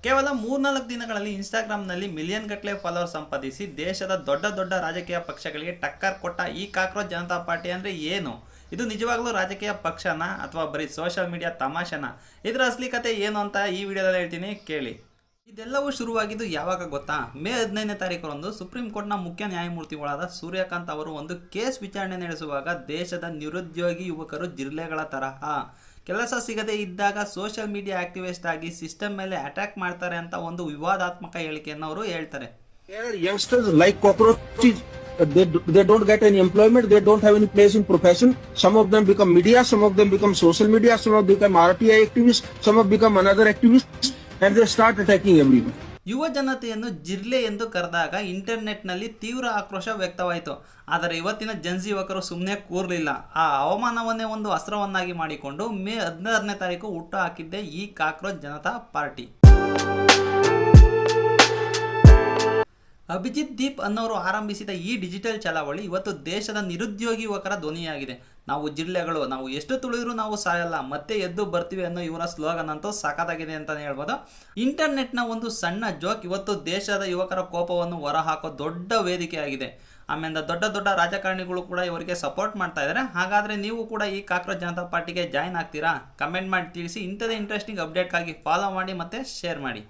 ಕೇವಲ 3-4 ದಿನಗಳಲ್ಲಿ ಇನ್ಸ್ಟಾಗ್ರಾಮ್ನಲ್ಲಿ ಮಿಲಿಯನ್ ಗಟ್ಟಲೆ ಫಾಲೋವರ್ ಸಂಪಾದಿಸಿ ದೇಶದ ದೊಡ್ಡ ದೊಡ್ಡ ರಾಜಕೀಯ ಪಕ್ಷಗಳಿಗೆ ಟಕ್ಕರ್ ಕೊಟ್ಟ ಈ ಕಾಕ್ರೋಚ್ ಜನತಾ ಪಾರ್ಟಿ ಅಂದರೆ ಏನು? ಇದು ನಿಜವಾಗ್ಲೂ ರಾಜಕೀಯ ಪಕ್ಷನ ಅಥವಾ ಬರೀ ಸೋಷಿಯಲ್ ಮೀಡಿಯಾ ತಮಾಷೆನ? ಇದರ ಅಸಲಿ ಕತೆ ಏನು ಅಂತ ಈ ವಿಡಿಯೋದಲ್ಲಿ ಹೇಳ್ತೀನಿ, ಕೇಳಿ. ಇದೆಲ್ಲವೂ ಶುರುವಾಗಿದ್ದು ಯಾವಾಗ ಗೊತ್ತಾ? ಮೇ 15ನೇ ತಾರೀಕರಂದು ಸುಪ್ರೀಂ ಕೋರ್ಟ್ನ ಮುಖ್ಯ ನ್ಯಾಯಮೂರ್ತಿಗಳಾದ ಸೂರ್ಯಕಾಂತ್ ಅವರು ಒಂದು ಕೇಸ್ ವಿಚಾರಣೆ ನಡೆಸುವಾಗ ದೇಶದ ನಿರುದ್ಯೋಗಿ ಯುವಕರು ಜಿರಳೆಗಳ ತರಹ ಕೆಲಸ ಸಿಗದೆ ಇದ್ದಾಗ ಸೋಷಿಯಲ್ ಮೀಡಿಯಾ ಆಕ್ಟಿವಿಸ್ಟ್ ಆಗಿ ಸಿಸ್ಟಮ್ ಮೇಲೆ ಅಟ್ಯಾಕ್ ಮಾಡ್ತಾರೆ ಅಂತ ಒಂದು ವಿವಾದಾತ್ಮಕ ಹೇಳಿಕೆಯನ್ನು ಅವರು ಹೇಳ್ತಾರೆ. Youngsters like cockroaches, they don't get any employment, they don't have any place in profession. Some of them become media, some of them become social media, some of them become RTI activists, some of them become another activists, and they start attacking everyone. ಯುವ ಜನತೆಯನ್ನು ಜಿರ್ಲೆ ಎಂದು ಕರೆದಾಗ ಇಂಟರ್ನೆಟ್ನಲ್ಲಿ ತೀವ್ರ ಆಕ್ರೋಶ ವ್ಯಕ್ತವಾಯಿತು. ಆದರೆ ಇವತ್ತಿನ ಜನ್ಸಿ ಯುವಕರು ಸುಮ್ಮನೆ ಕೂರಲಿಲ್ಲ. ಆ ಅವಮಾನವನ್ನೇ ಒಂದು ಅಸ್ತ್ರವನ್ನಾಗಿ ಮಾಡಿಕೊಂಡು ಮೇ 16ನೇ ತಾರೀಕು ಹುಟ್ಟು ಹಾಕಿದ್ದೆ ಈ ಕಾಕ್ರೋಚ್ ಜನತಾ ಪಾರ್ಟಿ. ಅಭಿಜಿತ್ ದೀಪ್ ಅನ್ನೋರು ಆರಂಭಿಸಿದ ಈ ಡಿಜಿಟಲ್ ಚಳವಳಿ ಇವತ್ತು ದೇಶದ ನಿರುದ್ಯೋಗಿ ಯುವಕರ ಧ್ವನಿಯಾಗಿದೆ. ನಾವು ಜಿಲ್ಲೆಗಳು, ನಾವು ಎಷ್ಟು ತುಳಿದ್ರೂ ನಾವು ಸಾಯಲ್ಲ, ಮತ್ತೆ ಎದ್ದು ಬರ್ತೀವಿ ಅನ್ನೋ ಇವರ ಸ್ಲೋಗನ್ ಅಂತೂ ಸಖತ್ತಾಗಿದೆ ಅಂತಲೇ ಹೇಳ್ಬೋದು. ಇಂಟರ್ನೆಟ್ನ ಒಂದು ಸಣ್ಣ ಜೋಕ್ ಇವತ್ತು ದೇಶದ ಯುವಕರ ಕೋಪವನ್ನು ಹೊರಹಾಕೋ ದೊಡ್ಡ ವೇದಿಕೆಯಾಗಿದೆ. ಆಮೇಲೆ ದೊಡ್ಡ ದೊಡ್ಡ ರಾಜಕಾರಣಿಗಳು ಕೂಡ ಇವರಿಗೆ ಸಪೋರ್ಟ್ ಮಾಡ್ತಾ ಇದ್ದಾರೆ. ಹಾಗಾದರೆ ನೀವು ಕೂಡ ಈ ಕಾಕ್ರೋಚ್ ಜನತಾ ಪಾರ್ಟಿಗೆ ಜಾಯ್ನ್ ಆಗ್ತೀರಾ? ಕಮೆಂಟ್ ಮಾಡಿ ತಿಳಿಸಿ. ಇಂಥದೇ ಇಂಟ್ರೆಸ್ಟಿಂಗ್ ಅಪ್ಡೇಟ್ಗಾಗಿ ಫಾಲೋ ಮಾಡಿ ಮತ್ತು ಶೇರ್ ಮಾಡಿ.